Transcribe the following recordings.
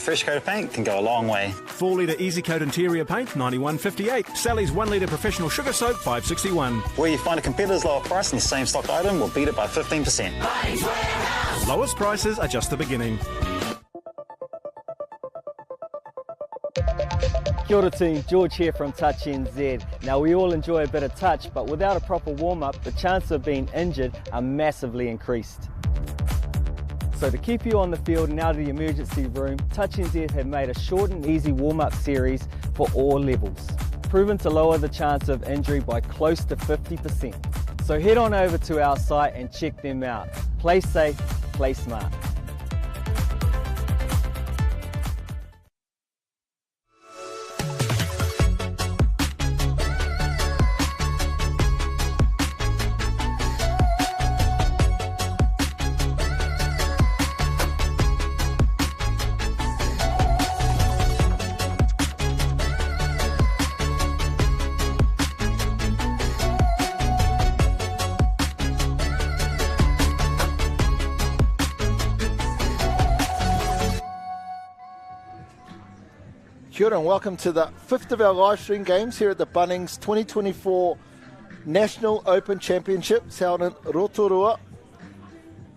fresh coat of paint can go a long way. 4 litre Easy Coat interior paint, $91.58. Sally's 1 litre professional sugar soap, $5.61. Where you find a competitor's lower price on the same stock item, will beat it by 15%. Lowest prices are just the beginning. Kia ora team, George here from Touch NZ. Now we all enjoy a bit of touch, but without a proper warm-up, the chances of being injured are massively increased. So to keep you on the field and out of the emergency room, Touch NZ have made a short and easy warm-up series for all levels, proven to lower the chance of injury by close to 50%. So head on over to our site and check them out. Play safe, play smart. Kia ora and welcome to the 5th of our live stream games here at the Bunnings 2024 National Open Championship. It's held in Rotorua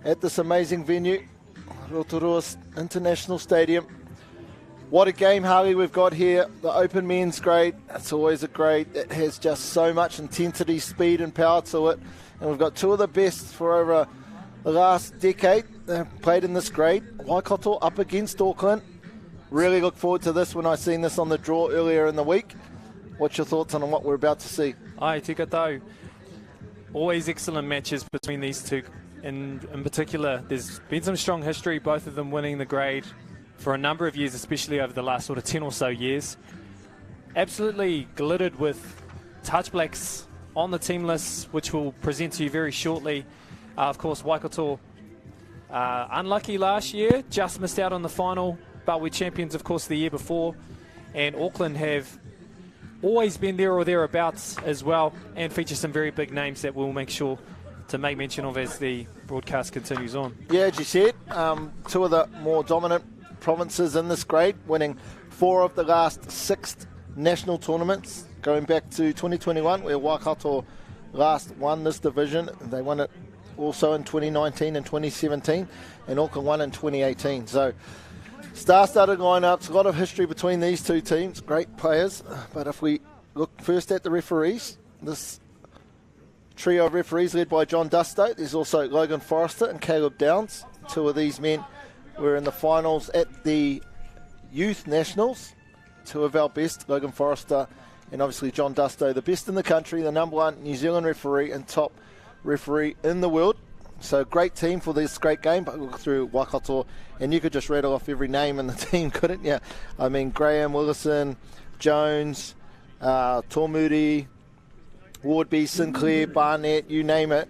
at this amazing venue, Rotorua International Stadium. What a game, Harley, we've got here. The Open men's grade, it's always a grade that has just so much intensity, speed and power to it. And we've got two of the best for over the last decade that have played in this grade. Waikato up against Auckland. Really look forward to this when I seen this on the draw earlier in the week. What's your thoughts on what we're about to see? Ai, tika tau. Always excellent matches between these two. In particular, there's been some strong history, both of them winning the grade for a number of years, especially over the last sort of 10 or so years. Absolutely glittered with touch blacks on the team list, which we'll present to you very shortly. Of course, Waikato unlucky last year, just missed out on the final. But we're champions, of course, the year before. And Auckland have always been there or thereabouts as well, and feature some very big names that we'll make sure to make mention of as the broadcast continues on. Yeah, as you said, two of the more dominant provinces in this grade, winning 4 of the last 6 national tournaments, going back to 2021, where Waikato last won this division. They won it also in 2019 and 2017, and Auckland won in 2018. So star-studded lineups, a lot of history between these two teams, great players. But if we look first at the referees, this trio of referees led by John Dusto, there's also Logan Forrester and Caleb Downs. 2 of these men were in the finals at the Youth Nationals. 2 of our best, Logan Forrester and obviously John Dusto, the best in the country, the #1 New Zealand referee and top referee in the world. So great team for this great game, but we'll look through Waikato, and you could just rattle off every name in the team, couldn't you? I mean, Graham, Willison, Jones, Tormuri, Wardby, Sinclair, Barnett, you name it.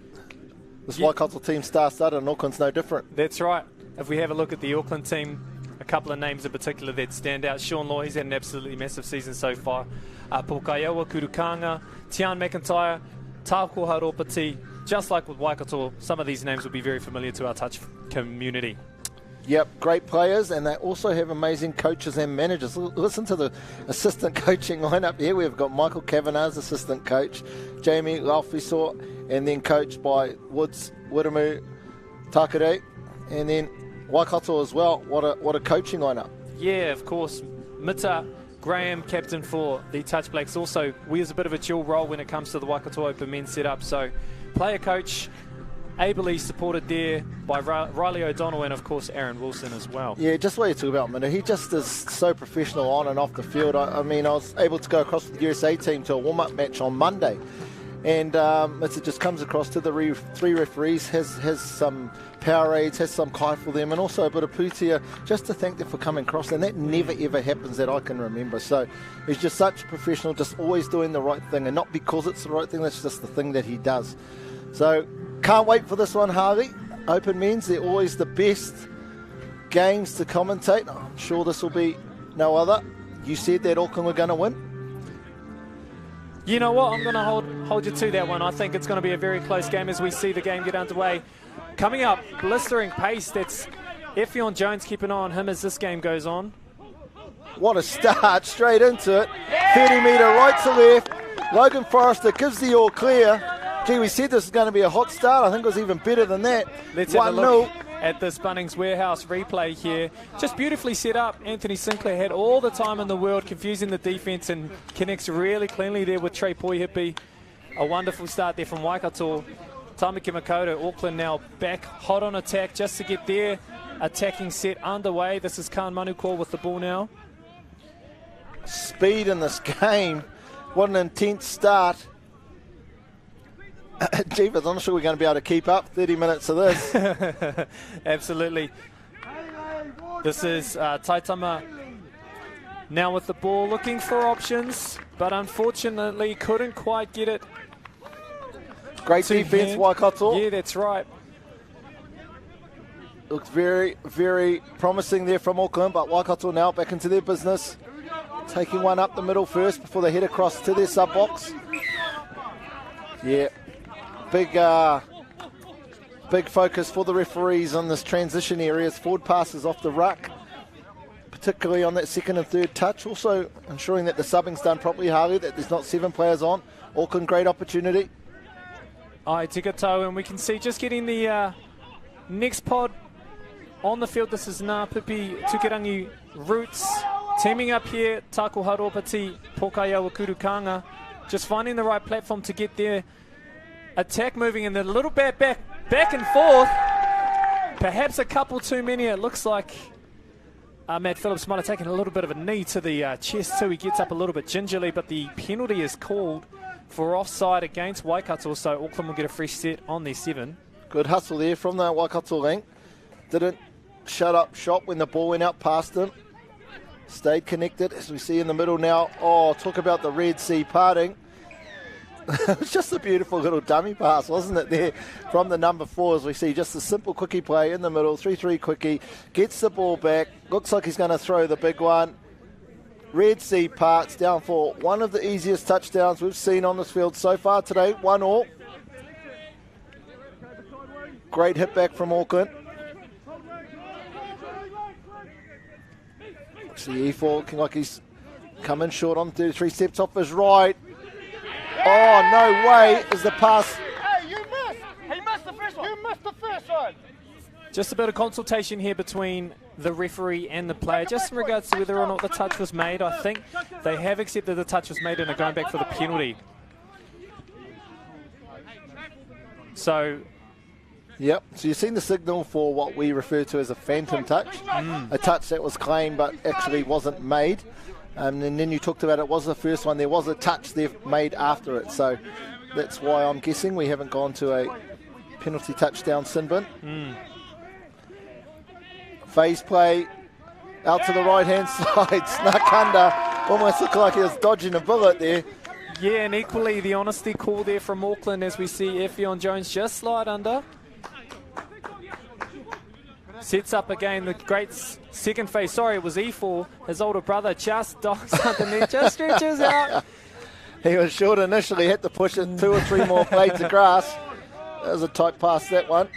This Waikato team star-studded, and Auckland's no different. That's right. If we have a look at the Auckland team, a couple of names in particular that stand out. Sean Law, he's had an absolutely massive season so far. Pokaioa, Kurukanga, Tian McIntyre, Tāko Haropati. Just like with Waikato, some of these names will be very familiar to our touch community. Yep, great players, and they also have amazing coaches and managers. Listen to the assistant coaching lineup here. We've got Michael Kavanagh's assistant coach, Jamie Laufisor, and then coached by Woods, Wiramu, Takare, and then Waikato as well. What a coaching lineup. Yeah, of course. Mita Graham, captain for the Touch Blacks, also wears a bit of a dual role when it comes to the Waikato Open men's setup. So player coach, ably supported there by Riley O'Donnell and, of course, Aaron Wilson as well. Yeah, just what you talk about, Minna. He just is so professional on and off the field. I mean, I was able to go across with the USA team to a warm-up match on Monday. And it just comes across to the 3 referees, has some Powerades, has some kai for them, and also a bit of putia just to thank them for coming across. And that never, ever happens that I can remember. So he's just such a professional, just always doing the right thing. And not because it's the right thing, that's just the thing that he does. So can't wait for this one, Harvey. Open men's, they're always the best games to commentate. I'm sure this will be no other. You said that Auckland were going to win. You know what? I'm going to hold you to that one. I think it's going to be a very close game as we see the game get underway. Coming up, blistering pace. That's Effion Jones. Keep an eye on him as this game goes on. What a start, straight into it. 30 metre right to left. Logan Forrester gives the all clear. Gee, we said this was going to be a hot start. I think it was even better than that. Let's have a look at this Bunnings Warehouse replay here. Just beautifully set up. Anthony Sinclair had all the time in the world, confusing the defence, and connects really cleanly there with Trey Poihipi. A wonderful start there from Waikato. Tamaki Makoto, Auckland now back hot on attack just to get their attacking set underway. This is Khan Manukau with the ball now. Speed in this game. What an intense start. Jeepers, I'm not sure we're going to be able to keep up 30 minutes of this. Absolutely. This is Taitama now with the ball, looking for options, but unfortunately couldn't quite get it. Great defence, Waikato. Yeah, that's right. Looks very, very promising there from Auckland, but Waikato now back into their business. Taking one up the middle first before they head across to their sub-box. Yeah, big focus for the referees on this transition areas. Forward passes off the ruck, particularly on that second and third touch. Also ensuring that the subbing's done properly, Harley, that there's not 7 players on. Auckland, great opportunity. Aye, Tigatoa, and we can see just getting the next pod on the field. This is Ngā Pipi Tukirangi Roots. Teaming up here, Tako Haropati, Pokaia Kurukanga, just finding the right platform to get their attack moving, and they're a little bit back and forth. Perhaps a couple too many. It looks like Matt Phillips might have taken a little bit of a knee to the chest too. He gets up a little bit gingerly, but the penalty is called for offside against Waikato, so Auckland will get a fresh set on their 7. Good hustle there from the Waikato link. Didn't shut up shop when the ball went out past him. Stayed connected, as we see in the middle now. Oh, talk about the Red Sea parting. It was just a beautiful little dummy pass, wasn't it, there from the number 4, as we see just a simple quickie play in the middle, 3-3 quickie, gets the ball back, looks like he's going to throw the big one. Red Sea parts down for one of the easiest touchdowns we've seen on this field so far today, 1-1. Great hit back from Auckland. See E4 looking like he's coming short on 33 steps off his right. Oh, no way is the pass. Hey, you missed. He missed the first one. You missed the first one. Just a bit of consultation here between the referee and the player, just in regards to whether or not the touch was made. I think they have accepted the touch was made and are going back for the penalty. So... Yep, so you've seen the signal for what we refer to as a phantom touch, a touch that was claimed but actually wasn't made. And then you talked about it was the first one. There was a touch they've made after it, so that's why I'm guessing we haven't gone to a penalty touchdown sin bin. Phase play out to the right-hand side, snuck under, almost looked like he was dodging a bullet there. Yeah, and equally the honesty call there from Auckland, as we see Effion Jones just slide under. Sets up again the great second phase. Sorry, it was E4. His older brother just dives underneath, just stretches out. He was short initially, had to push it 2 or 3 more blades of grass. That was a tight pass, that one.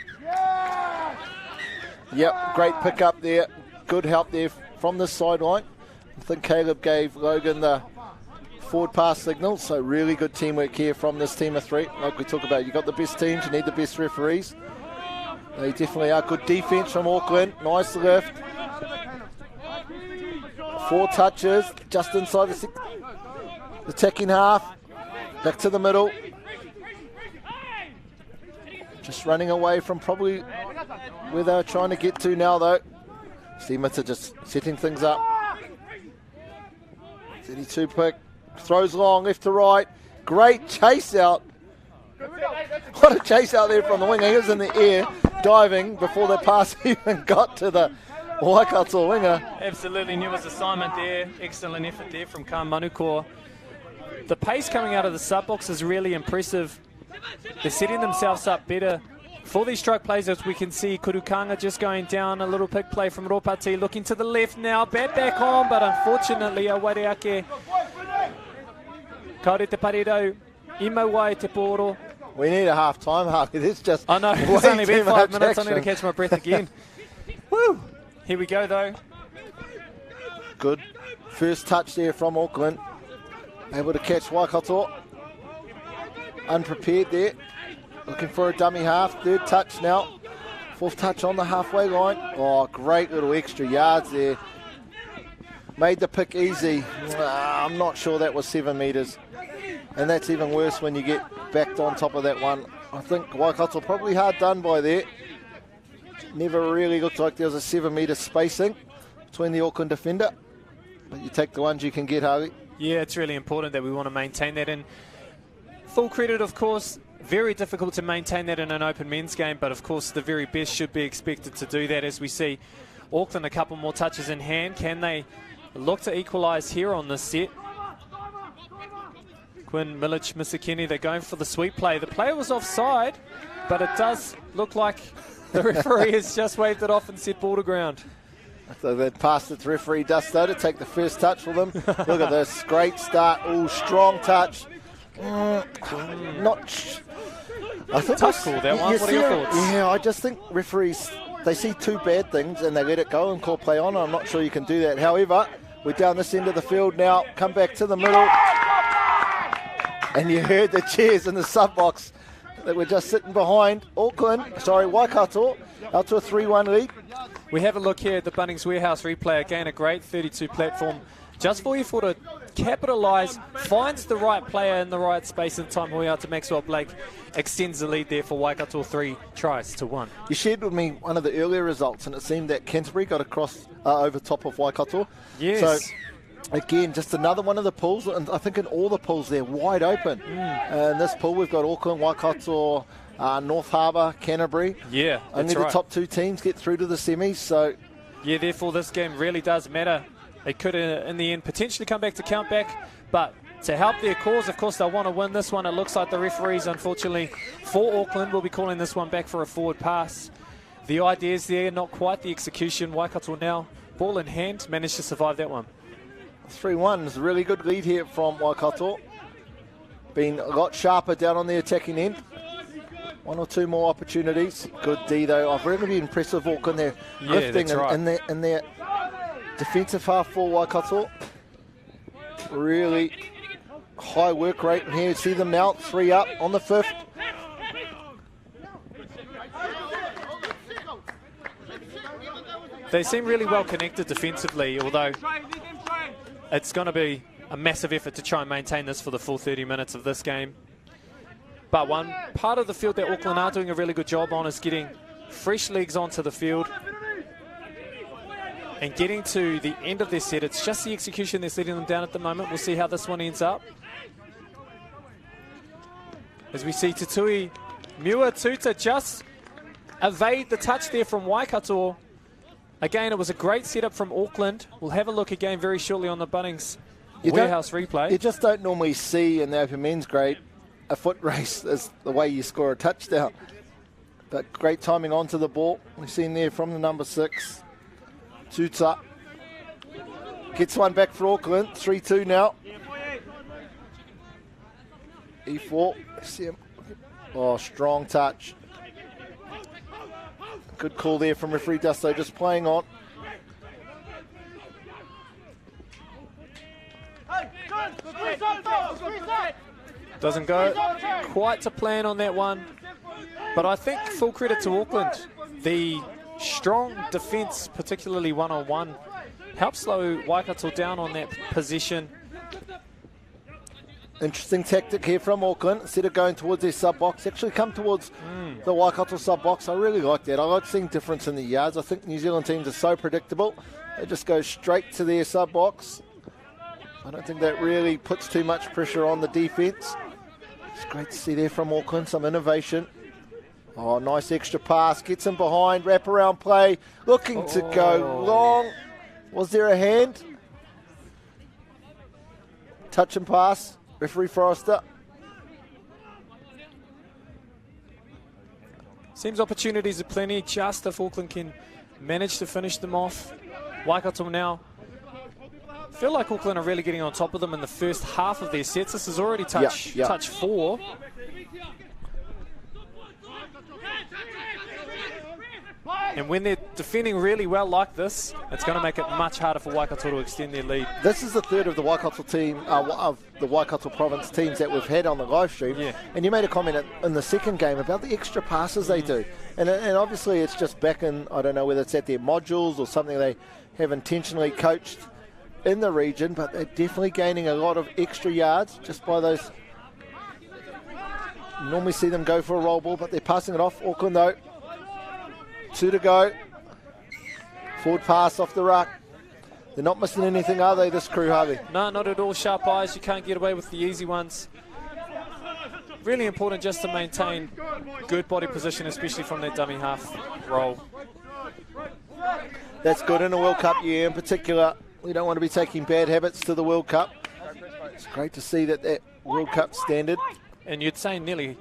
Yep, great pick up there. Good help there from the sideline. I think Caleb gave Logan the forward pass signal, so really good teamwork here from this team of 3. Like we talk about, you got the best teams, you need the best referees. They definitely are. Good defence from Auckland. Nice lift. 4 touches just inside the attacking half. Back to the middle. Just running away from probably where they were trying to get to now, though. Steemiter just setting things up. 32 pick. Throws long left to right. Great chase out. What a chase out there from the winger. He was in the air, diving before the pass even got to the Waikato winger. Absolutely knew his assignment there. Excellent effort there from Khan Manukau. The pace coming out of the sub-box is really impressive. They're setting themselves up better for these stroke plays, as we can see. Kurukanga just going down. A little pick play from Ropati, looking to the left now. Bat back on, but unfortunately, Awareake. Kaore te parirau. Imawai te poro. We need a half-time, Harley. This just I know, it's only been 5 minutes. I need to catch my breath again. Woo! Here we go, though. Good First touch there from Auckland. Able to catch Waikato. Unprepared there. Looking for a dummy half. Third touch now. Fourth touch on the halfway line. Oh, great little extra yards there. Made the pick easy. I'm not sure that was 7 metres. And that's even worse when you get backed on top of that one. I think Waikato probably hard done by there. Never really looked like there was a 7 metre spacing between the Auckland defender. But you take the ones you can get, Harvey. Yeah, it's really important that we want to maintain that. And full credit, of course, very difficult to maintain that in an open men's game. But, of course, the very best should be expected to do that. As we see Auckland a couple more touches in hand. Can they look to equalise here on this set? Quinn, Milic, Misakini, they're going for the sweep play. The player was offside, but it does look like the referee has just waved it off and said ball to ground. So they'd passed it to referee Dusto to take the first touch for them. Look at this, great start. Ooh, strong touch. I think tough call, that one. What are your thoughts? Yeah, I just think referees, they see two bad things and they let it go and call play on. I'm not sure you can do that. However, we're down this end of the field now. Come back to the middle. And you heard the cheers in the sub-box that we're just sitting behind. Waikato, out to a 3-1 lead. We have a look here at the Bunnings Warehouse replay. Again, a great 32 platform. Just for you to capitalise, finds the right player in the right space and time. Hoi to Maxwell Blake extends the lead there for Waikato 3 tries to 1. You shared with me one of the earlier results, and it seemed that Canterbury got across over top of Waikato. Yes. So, again, just another one of the pools, and I think in all the pools they're wide open. In this pool we've got Auckland, Waikato, North Harbour, Canterbury. Yeah, that's only the right. top 2 teams get through to the semis, so yeah, therefore this game really does matter. It could in the end potentially come back to count back, but to help their cause, of course, they'll want to win this one. It looks like the referees, unfortunately, for Auckland will be calling this one back for a forward pass. The idea's there, not quite the execution. Waikato now, ball in hand, managed to survive that one. 3-1 is a really good lead here from Waikato. Been a lot sharper down on the attacking end. 1 or 2 more opportunities. Good D though. I've really been impressed with Auckland. They're lifting in their defensive half for Waikato. Really high work rate. And here you see them now, 3 up on the 5th. They seem really well connected defensively, although it's going to be a massive effort to try and maintain this for the full 30 minutes of this game. But one part of the field that Auckland are doing a really good job on is getting fresh legs onto the field and getting to the end of their set. It's just the execution that's letting them down at the moment. We'll see how this one ends up. As we see Tutui Mua Tuta just evade the touch there from Waikato. Again, it was a great setup from Auckland. We'll have a look again very shortly on the Bunnings Warehouse replay. You just don't normally see in the open men's grade a foot race as the way you score a touchdown. But great timing onto the ball. We've seen there from the number 6. Tuta gets one back for Auckland. 3-2 now. E4. See him. Oh, strong touch. Good call there from referee Dusto, just playing on. Doesn't go quite to plan on that one. But I think full credit to Auckland. The strong defence, particularly one-on-one, helps slow Waikato down on that position. Interesting tactic here from Auckland. Instead of going towards their sub-box, actually come towards the Waikato sub-box. I really like that. I like seeing difference in the yards. I think New Zealand teams are so predictable. They just go straight to their sub-box. I don't think that really puts too much pressure on the defence. It's great to see there from Auckland, some innovation. Oh, nice extra pass. Gets him behind, wrap-around play. Looking to go long. Was there a hand? Touch and pass. Referee Forrester. Seems opportunities are plenty, just if Auckland can manage to finish them off. Waikato now feel like Auckland are really getting on top of them in the first half of their sets. This is already touch 4. And when they're defending really well like this, it's going to make it much harder for Waikato to extend their lead. This is the third of the Waikato team, of the Waikato province teams that we've had on the live stream. Yeah. And you made a comment in the second game about the extra passes they do. And obviously it's just back in, I don't know whether it's at their modules or something they have intentionally coached in the region, but they're definitely gaining a lot of extra yards just by those. You normally see them go for a roll ball, but they're passing it off. Auckland though. 2 to go. Forward pass off the ruck. They're not missing anything, are they, this crew, Harvey? No, not at all. Sharp eyes. You can't get away with the easy ones. Really important just to maintain good body position, especially from that dummy half roll. That's good in a World Cup year in particular. We don't want to be taking bad habits to the World Cup. It's great to see that World Cup standard. And you'd say nearly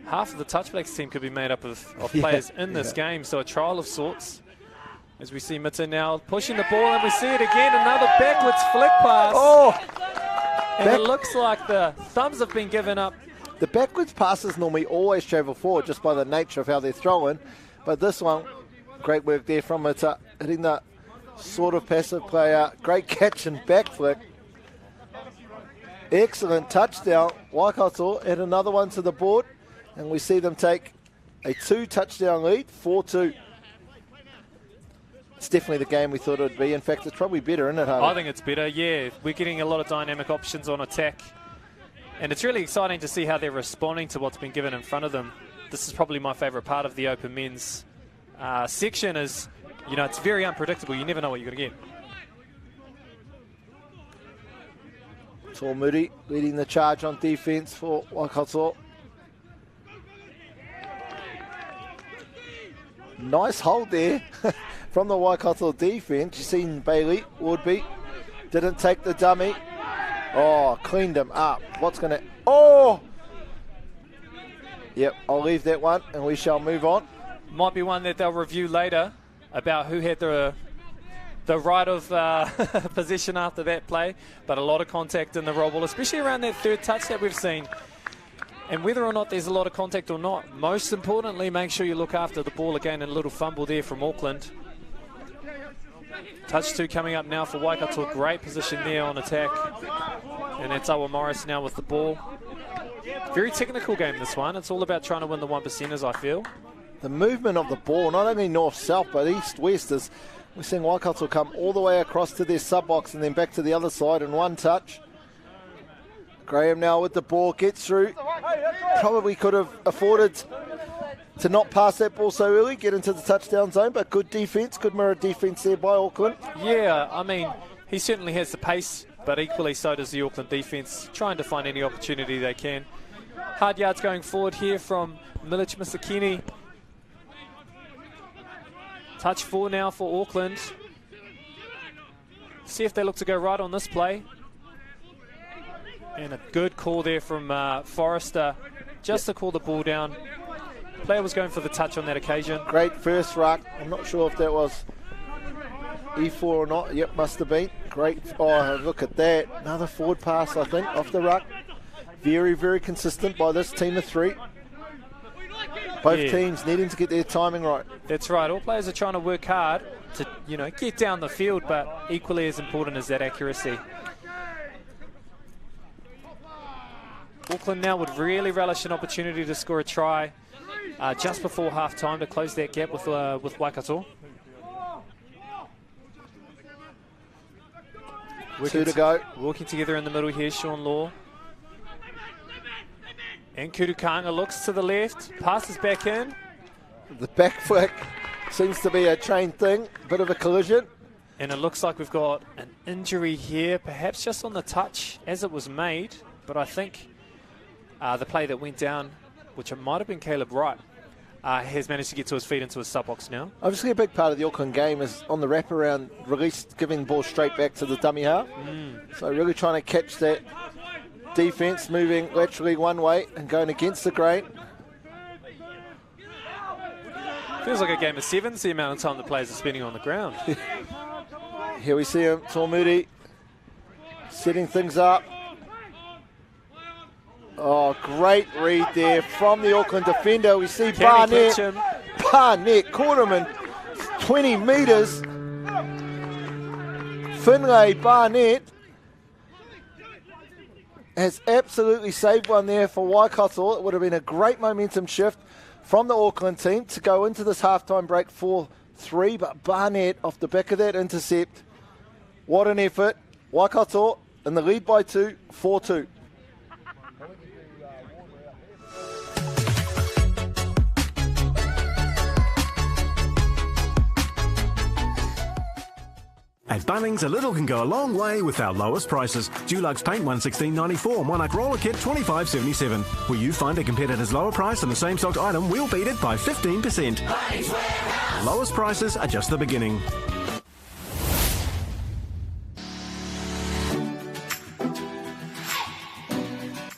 half of the Touchbacks team could be made up of players in this game, so a trial of sorts. As we see Mita now pushing the ball, and we see it again, another backwards flick pass. Oh! And it looks like the thumbs have been given up. The backwards passes normally always travel forward just by the nature of how they're throwing, but this one, great work there from Mita, hitting the sort of passive player. Great catch and back flick. Excellent touchdown. Waikato add another one to the board, and we see them take a 2-touchdown lead, 4-2. It's definitely the game we thought it would be. In fact, it's probably better, isn't it, Harvey? I think it's better, yeah. We're getting a lot of dynamic options on attack. And it's really exciting to see how they're responding to what's been given in front of them. This is probably my favourite part of the Open Men's section is, it's very unpredictable. You never know what you're going to get. Moody leading the charge on defence for Waikato. Nice hold there from the Waikato defence. You've seen Bailey, Woodby, didn't take the dummy. Oh, cleaned him up. What's going to... Oh! Yep, I'll leave that one and we shall move on. Might be one that they'll review later about who had the right of possession after that play, but a lot of contact in the roll ball, especially around that third touch that we've seen. And whether or not there's a lot of contact or not, most importantly, make sure you look after the ball again. And a little fumble there from Auckland. Touch 2 coming up now for Waikato. Great position there on attack. And that's Awa Morris now with the ball. Very technical game, this one. It's all about trying to win the 1%ers, I feel. The movement of the ball, not only north-south, but east-west, is we're seeing Waikato come all the way across to their sub-box and then back to the other side in one touch. Graham now with the ball, gets through. Probably could have afforded to not pass that ball so early, get into the touchdown zone, but good defence, good mirror defence there by Auckland. Yeah, I mean, he certainly has the pace, but equally so does the Auckland defence, trying to find any opportunity they can. Hard yards going forward here from Milic Misakini. Touch 4 now for Auckland. See if they look to go right on this play. And a good call there from Forrester, just to call the ball down. Player was going for the touch on that occasion. Great first ruck. I'm not sure if that was E4 or not. Yep, must have been. Great. Oh, look at that. Another forward pass, I think, off the ruck. Very, very consistent by this team of 3. Both teams needing to get their timing right. That's right. All players are trying to work hard to, get down the field, but equally as important as that accuracy. Auckland now would really relish an opportunity to score a try just before half-time to close that gap with Waikato. 2 to go. Walking together in the middle here, Sean Law. And Kudukanga looks to the left, passes back in. The back flick seems to be a trained thing, bit of a collision. And it looks like we've got an injury here, perhaps just on the touch as it was made, but I think the play that went down, which it might have been Caleb Wright, has managed to get to his feet into his sub box now. Obviously a big part of the Auckland game is on the wraparound release, giving the ball straight back to the dummy half. So really trying to catch that defence, moving laterally one way and going against the grain. Feels like a game of sevens, the amount of time the players are spending on the ground. Here we see him, Moody, setting things up. Oh, great read there from the Auckland defender. We see Barnett caught him in 20 metres. Finlay Barnett has absolutely saved one there for Waikato. It would have been a great momentum shift from the Auckland team to go into this halftime break 4-3, but Barnett off the back of that intercept. What an effort. Waikato in the lead by 2, 4-2. At Bunnings, a little can go a long way with our lowest prices. Dulux paint $116.94, Monarch roller kit $25.77. Will you find a competitor's lower price on the same stock item? We'll beat it by 15%. Lowest prices are just the beginning.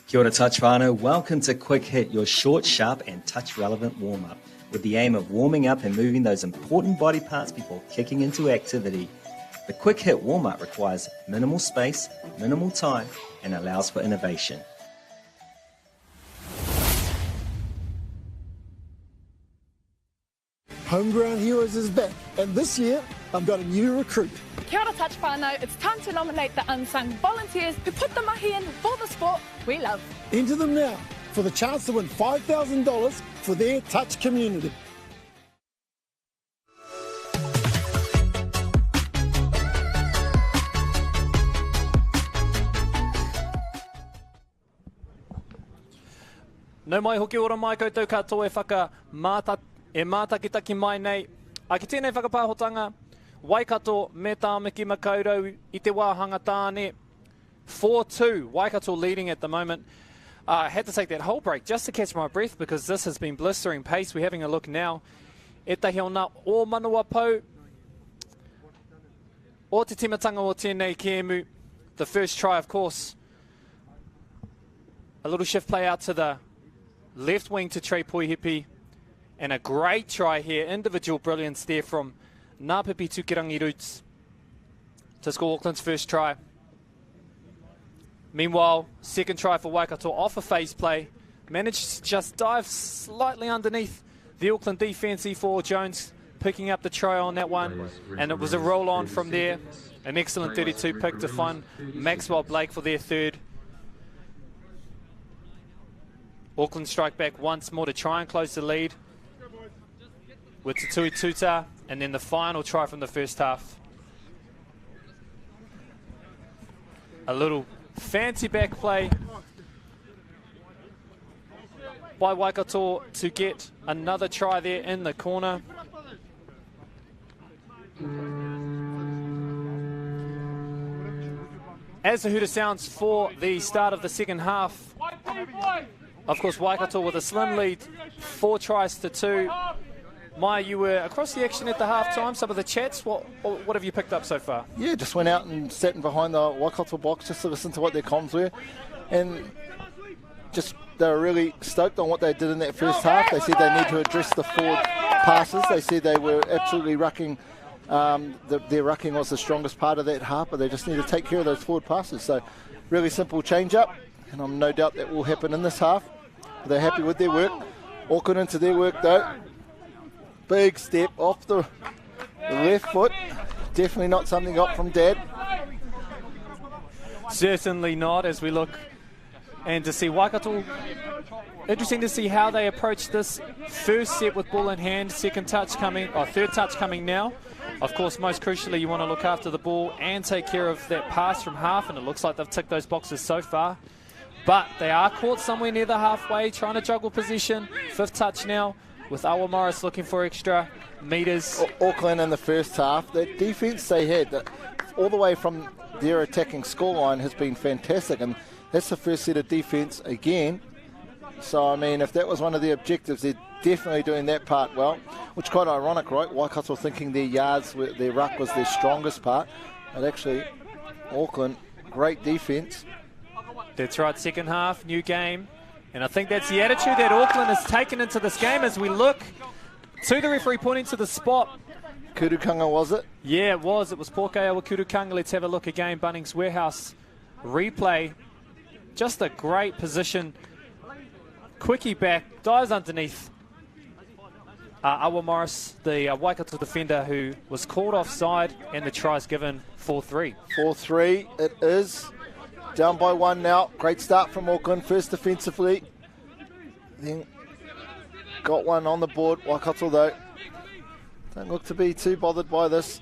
Kia ora touch whānau, welcome to Quick Hit, your short, sharp and touch relevant warm-up, with the aim of warming up and moving those important body parts before kicking into activity. The Quick Hit warm-up requires minimal space, minimal time, and allows for innovation. Homegrown Heroes is back, and this year I've got a new recruit. Kia ora touch whānau, it's time to nominate the unsung volunteers who put the mahi in for the sport we love. Enter them now for the chance to win $5,000 for their touch community. No mai hoki ora mai koutou katoa e mātakitaki mai nei. A ki tēnei whakapāhotanga, Waikato me tāmiki makaurau I te wāhanga tāne. 4-2, Waikato leading at the moment. I had to take that whole break just to catch my breath because this has been blistering pace. We're having a look now. E tahi ona o manua pou. O te timatanga o tēnei kēmu. The first try, of course. A little shift play out to the left wing to Trey Poihipi. And a great try here. Individual brilliance there from Ngāpipi Tukirangi Roots to score Auckland's first try. Meanwhile, second try for Waikato off a phase play. Managed to just dive slightly underneath the Auckland defence. E4 Jones picking up the try on that one. And it was a roll on from there. An excellent 32 pick to find Maxwell Blake for their third. Auckland strike back once more to try and close the lead with Tutui Tuta, and then the final try from the first half. A little fancy back play by Waikato to get another try there in the corner. As the hooter sounds for the start of the second half, of course Waikato with a slim lead, 4 tries to 2. Maya, you were across the action at the half-time. Some of the chats, what have you picked up so far? Yeah, just went out and sat in behind the Waikato box just to listen to what their comms were. And just they were really stoked on what they did in that first half. They said they need to address the forward passes. They said they were absolutely rucking. Their rucking was the strongest part of that half, but they just need to take care of those forward passes. So really simple change-up, and I'm no doubt that will happen in this half. They're happy with their work. Auckland into their work, though. Big step off the left foot. Definitely not something got from Dad. Certainly not, as we look and to see Waikato. Interesting to see how they approach this first set with ball in hand, second touch coming, or third touch coming now. Of course, most crucially, you want to look after the ball and take care of that pass from half, and it looks like they've ticked those boxes so far. But they are caught somewhere near the halfway, trying to juggle position. Fifth touch now, with Awa Morris looking for extra metres. Auckland in the first half, the defence they had, all the way from their attacking scoreline, has been fantastic. And that's the first set of defence again. So, I mean, if that was one of their objectives, they're definitely doing that part well. Which is quite ironic, right? Waikato thinking their yards, their ruck was their strongest part. But actually, Auckland, great defence. That's right, second half, new game. And I think that's the attitude that Auckland has taken into this game as we look to the referee pointing to the spot. Kurukanga, was it? Yeah, it was. It was Pōkēawa Kurukanga. Let's have a look again. Bunnings Warehouse replay. Just a great position. Quickie back, dives underneath. Awa Morris, the Waikato defender who was called offside, and the try's given 4-3. 4-3 it is. Down by 1 now. Great start from Auckland, first defensively. Then got one on the board. Waikato though don't look to be too bothered by this.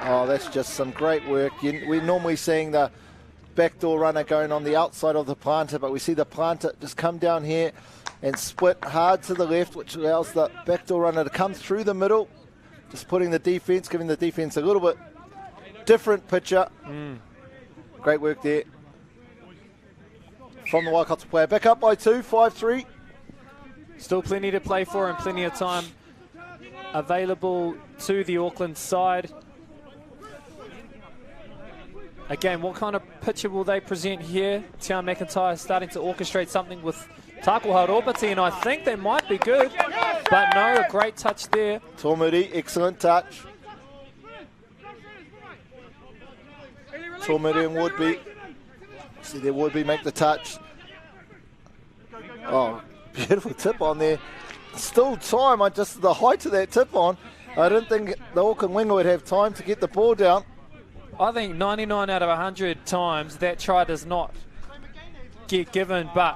Oh, that's just some great work. We're normally seeing the backdoor runner going on the outside of the planter, but we see the planter just come down here and split hard to the left, which allows the backdoor runner to come through the middle, just putting the defence, giving the defence a little bit different picture. Great work there from the Waikato player. Back up by 2, 5-3. Still plenty to play for and plenty of time available to the Auckland side. Again, what kind of picture will they present here? Tian McIntyre starting to orchestrate something with Takuha Ropati, and I think they might be good. But no, a great touch there. Tomuri, excellent touch. Tomuri and Woodby. See there, Woodby make the touch. Oh, beautiful tip on there. Still time, just the height of that tip on. I didn't think the Auckland winger would have time to get the ball down. I think 99 out of 100 times that try does not get given, but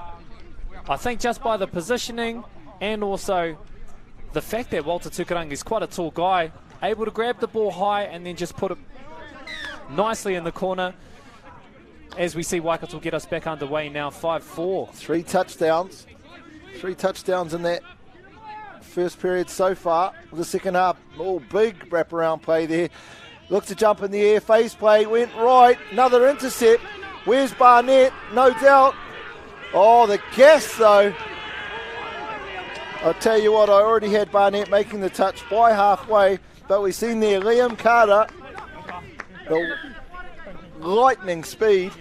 I think just by the positioning and also the fact that Walter Tukarangi is quite a tall guy, able to grab the ball high and then just put it nicely in the corner, as we see Waikato get us back underway now, 5-4. 3 touchdowns. 3 touchdowns in that first period so far. The second half, big wraparound play there. Looked to jump in the air, face play, went right, another intercept. Where's Barnett? No doubt. Oh, the gas though. I'll tell you what, I already had Barnett making the touch by halfway, but we've seen there Liam Carter, the lightning speed.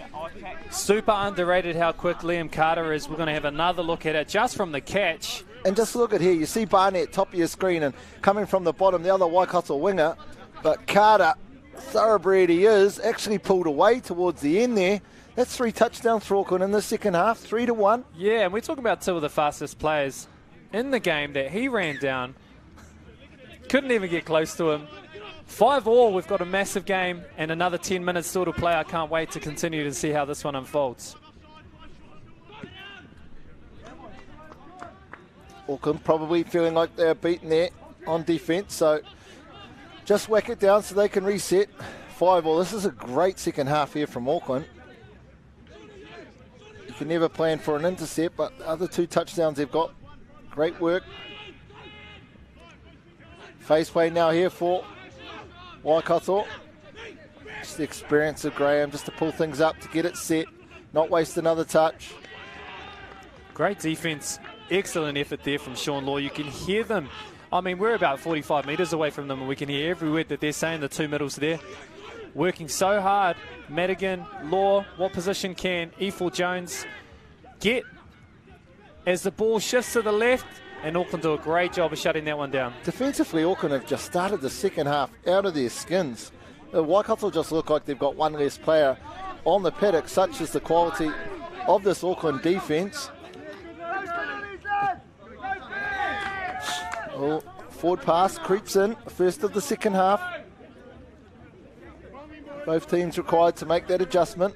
Super underrated how quick Liam Carter is. We're going to have another look at it just from the catch. And just look at here, you see Barnett top of your screen and coming from the bottom, the other Waikato winger. But Carter, thoroughbred he is, actually pulled away towards the end there. That's 3 touchdowns for Auckland in the second half, 3-1. Yeah, and we're talking about 2 of the fastest players in the game that he ran down. Couldn't even get close to him. 5-all, we've got a massive game and another 10 minutes still to play. I can't wait to continue to see how this one unfolds. Auckland probably feeling like they're beaten there on defence, so just whack it down so they can reset. 5-all. This is a great second half here from Auckland. You can never plan for an intercept, but the other 2 touchdowns they've got. Great work. Face play now here for Waikato. Just the experience of Graham just to pull things up, to get it set, not waste another touch. Great defence. Excellent effort there from Sean Law. You can hear them. I mean, we're about 45 metres away from them and we can hear every word that they're saying, the 2 middles there. Working so hard. Madigan, Law, what position can E4 Jones get as the ball shifts to the left? And Auckland do a great job of shutting that one down. Defensively, Auckland have just started the second half out of their skins. The Waikato just look like they've got one less player on the paddock, such as the quality of this Auckland defence. Oh, forward pass creeps in, first of the second half. Both teams required to make that adjustment.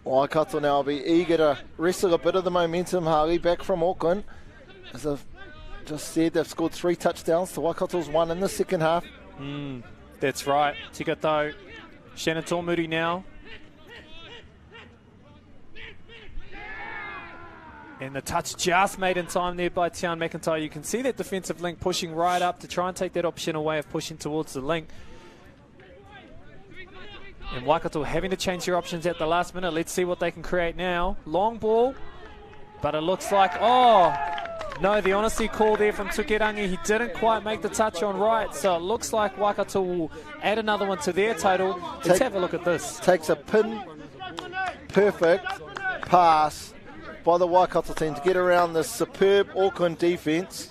Waikato now will be eager to wrestle a bit of the momentum, Harley, back from Auckland. As I've just said, they've scored 3 touchdowns to Waikato's 1 in the second half. That's right. Tikato, Shannon Tomuri now. And the touch just made in time there by Tian McIntyre. You can see that defensive link pushing right up to try and take that option away of pushing towards the link. And Waikato having to change their options at the last minute. Let's see what they can create now. Long ball, but it looks like, oh, no, the honesty call there from Tukirangi. He didn't quite make the touch on right, so it looks like Waikato will add another one to their total. Let's have a look at this. Takes a pin perfect pass by the Waikato team to get around the superb Auckland defence.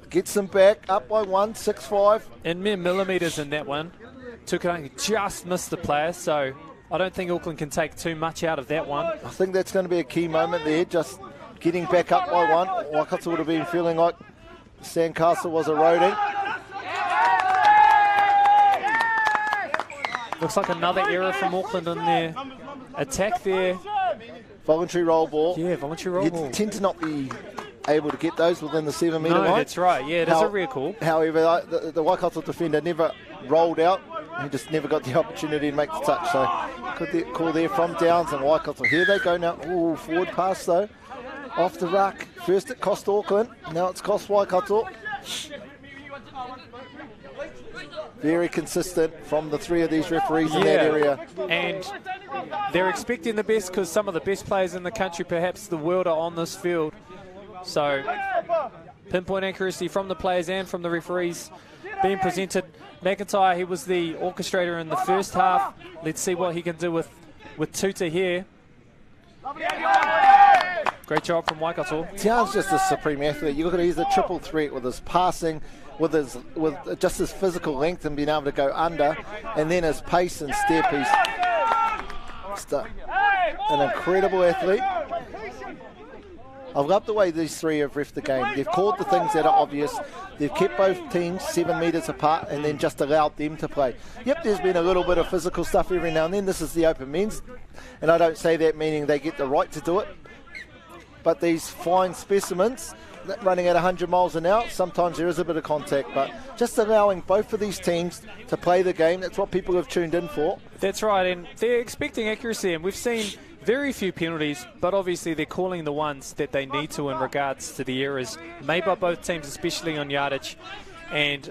Gets them back, up by 1, 6-5. In mere millimetres in that one. Tukirangi just missed the player, so I don't think Auckland can take too much out of that one. I think that's going to be a key moment there, just getting back up by one. Waikato would have been feeling like the sandcastle was eroding. Looks like another error from Auckland on their attack there. Voluntary roll ball. Yeah, voluntary roll ball. You tend to not be able to get those within the 7 metre line. No, that's right. Yeah, it is a rare call. However, the Waikato defender never rolled out. He just never got the opportunity to make the touch. So good call there from Downs and Waikato. Here they go now. Ooh, forward pass though. Off the ruck. First it cost Auckland. Now it's cost Waikato. Very consistent from the three of these referees in that area. And they're expecting the best because some of the best players in the country, perhaps the world, are on this field. So pinpoint accuracy from the players and from the referees being presented. McIntyre, he was the orchestrator in the first half. Let's see what he can do with Tuta here. Great job from Waikato. Tian's just a supreme athlete. You look at it, he's a triple threat with his passing, with just his physical length and being able to go under, and then his pace and step. He's just an incredible athlete. I've loved the way these three have reffed the game. They've called the things that are obvious. They've kept both teams 7 metres apart and then just allowed them to play. Yep, there's been a little bit of physical stuff every now and then. This is the open men's, and I don't say that meaning they get the right to do it. But these fine specimens running at 100 miles an hour, sometimes there is a bit of contact, but just allowing both of these teams to play the game, that's what people have tuned in for. That's right, and they're expecting accuracy, and we've seen very few penalties, but obviously they're calling the ones that they need to in regards to the errors made by both teams, especially on yardage. And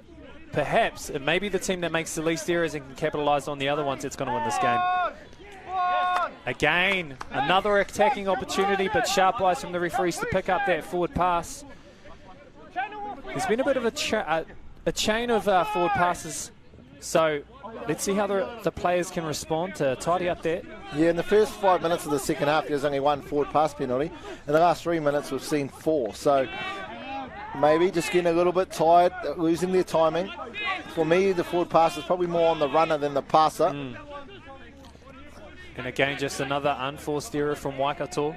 perhaps it may be the team that makes the least errors and can capitalise on the other ones that's going to win this game. Again, another attacking opportunity, but sharp eyes from the referees to pick up that forward pass. There's been a bit of a chain of forward passes, so let's see how the players can respond to tidy up that. Yeah, in the first 5 minutes of the second half, there's only one forward pass penalty. In the last 3 minutes, we've seen 4. So maybe just getting a little bit tired, losing their timing. For me, the forward pass is probably more on the runner than the passer. And again, just another unforced error from Waikato.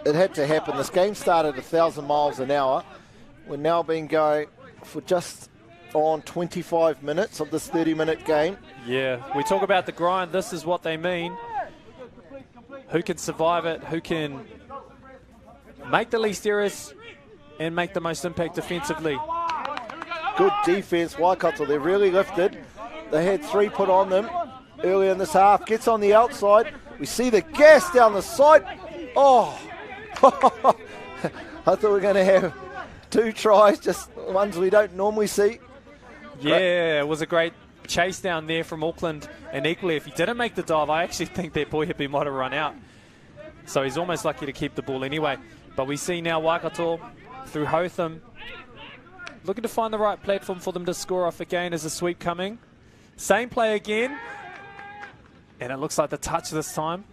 It had to happen. This game started 1,000 miles an hour. We're now been going for just on 25 minutes of this 30-minute game. Yeah, we talk about the grind. This is what they mean. Who can survive it? Who can make the least errors and make the most impact defensively? Good defense, Waikato. They're really lifted. They had 3 put on them early in this half. Gets on the outside. We see the gas down the side. Oh, I thought we were going to have 2 tries, just ones we don't normally see. Yeah, it was a great chase down there from Auckland, and equally, if he didn't make the dive, I actually think that boy Hippie might have run out. So he's almost lucky to keep the ball anyway. But we see now Waikato through Hotham looking to find the right platform for them to score off again. As a sweep coming. Same play again, and it looks like the touch this time.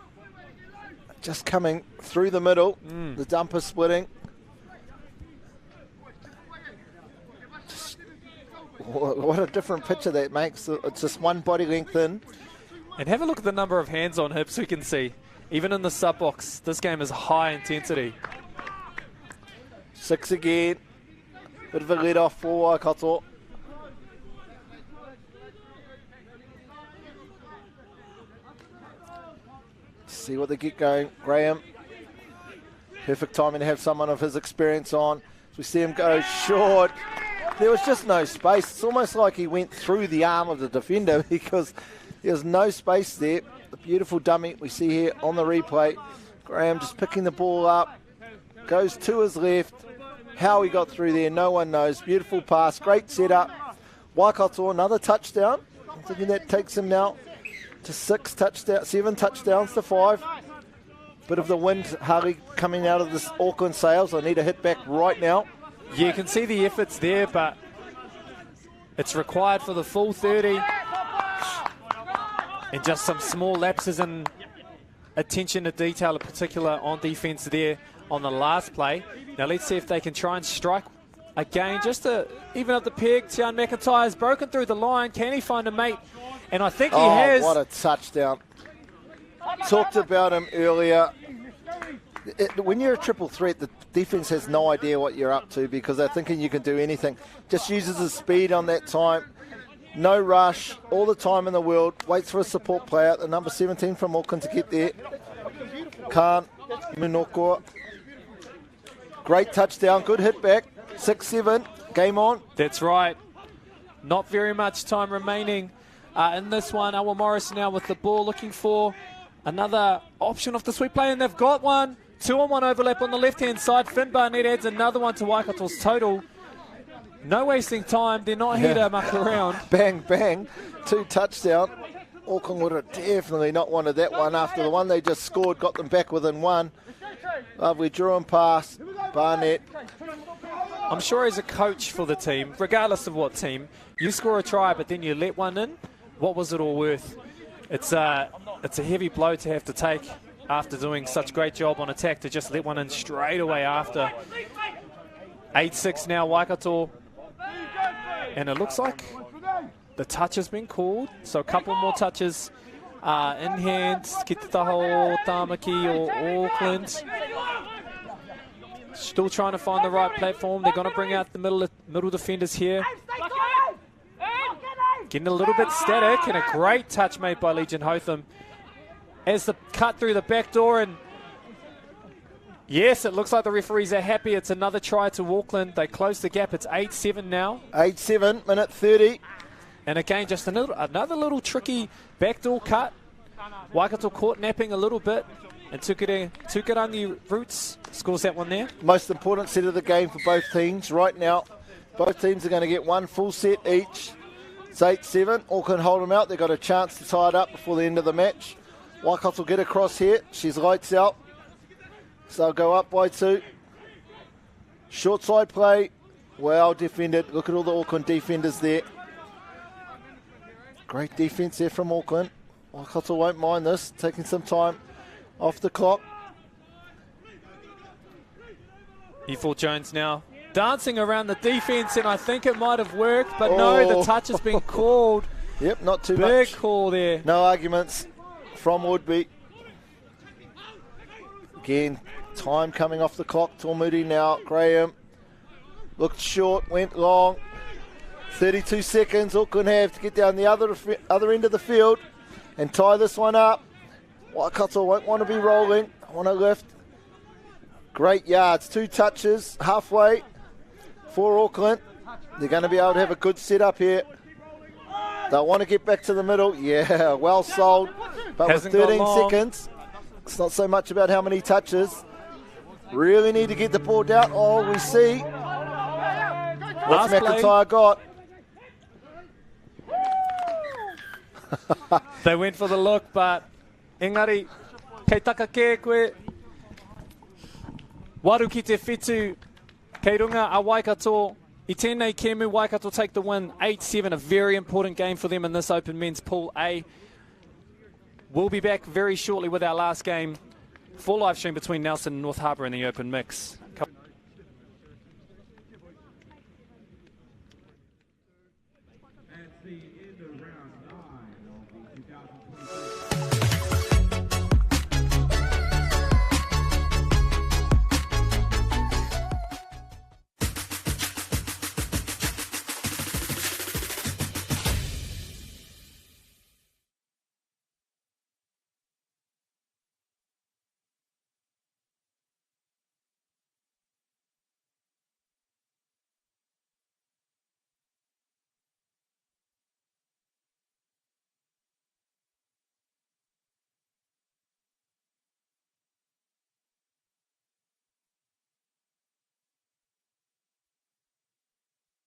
Just coming through the middle, the dumper splitting. What a different picture that makes. It's just one body length in. And have a look at the number of hands on hips we can see. Even in the sub box, this game is high intensity. 6 again. Bit of a lead off for Waikato. See what they get going. Graham. Perfect timing to have someone of his experience on. So we see him go short. There was just no space. It's almost like he went through the arm of the defender because there was no space there. The beautiful dummy we see here on the replay. Graham just picking the ball up. Goes to his left. How he got through there, no one knows. Beautiful pass. Great setup. Waikato, another touchdown. I'm thinking that takes him now to 7 touchdowns to 5. Bit of the wind hardly coming out of this Auckland sails. I need a hit back right now. Yeah, you can see the efforts there, but it's required for the full 30. And just some small lapses in attention to detail, in particular on defense there on the last play. Now let's see if they can try and strike again, just to even up the peg. Tian McIntyre has broken through the line. Can he find a mate? And I think he has. What a touchdown. Talked about him earlier. When you're a triple threat, the defence has no idea what you're up to because they're thinking you can do anything. Just uses his speed on that time. No rush, all the time in the world. Waits for a support player, the number 17 from Auckland to get there. Khan Munokoa. Great touchdown, good hit back. 6-7, game on. That's right. Not very much time remaining in this one. Awa Morris now with the ball, looking for another option off the sweep play, and they've got one. 2-on-1 overlap on the left-hand side. Finn Barnett adds another one to Waikato's total. No wasting time. They're not here to muck around. Bang, bang. 2 touchdown. Auckland would have definitely not wanted that one after the one they just scored, got them back within 1. Lovely draw and pass. Barnett. I'm sure as a coach for the team, regardless of what team, you score a try but then you let one in, what was it all worth? It's a heavy blow to have to take after doing such a great job on attack to just let one in straight away after. 8-6 now, Waikato. And it looks like the touch has been called, so a couple more touches in hand. Ki te taho, Tamaki or Auckland. Still trying to find the right platform. They're going to bring out the middle defenders here. Getting a little bit static, and a great touch made by Legion Hotham as the cut through the back door. And yes, it looks like the referees are happy. It's another try to Auckland. They close the gap. It's 8-7 now. 8-7, minute 30. And again, just another little tricky backdoor cut. Waikato caught napping a little bit, and Tukarangi Roots scores that one there. Most important set of the game for both teams right now. Both teams are going to get one full set each. It's 8-7. Auckland hold them out. They've got a chance to tie it up before the end of the match. Waikato will get across here. She's lights out. So they'll go up by 2. Short side play. Well defended. Look at all the Auckland defenders there. Great defence there from Auckland. Waikato won't mind this. Taking some time off the clock. E4 Jones now dancing around the defence, and I think it might have worked, but no, the touch has been called. Yep, not too much. Big call there. No arguments from Woodby. Again, time coming off the clock. Tormudi now. Graham looked short, went long. 32 seconds Auckland have to get down the other end of the field and tie this one up. Waikato won't want to be rolling. Want to lift. Great yards. 2 touches halfway for Auckland. They're going to be able to have a good setup here. They'll want to get back to the middle. Yeah, well sold. But with 13 seconds, it's not so much about how many touches. Really need to get the ball down. Oh, we see. What's McIntyre got? They went for the look, but engari, kei taka ke koe. Waru ki te whitu, kei runga a Waikato. I tēnei Kemu, Waikato take the win. 8-7, a very important game for them in this Open Men's Pool A. We'll be back very shortly with our last game. Full live stream between Nelson and North Harbour in the Open Mix.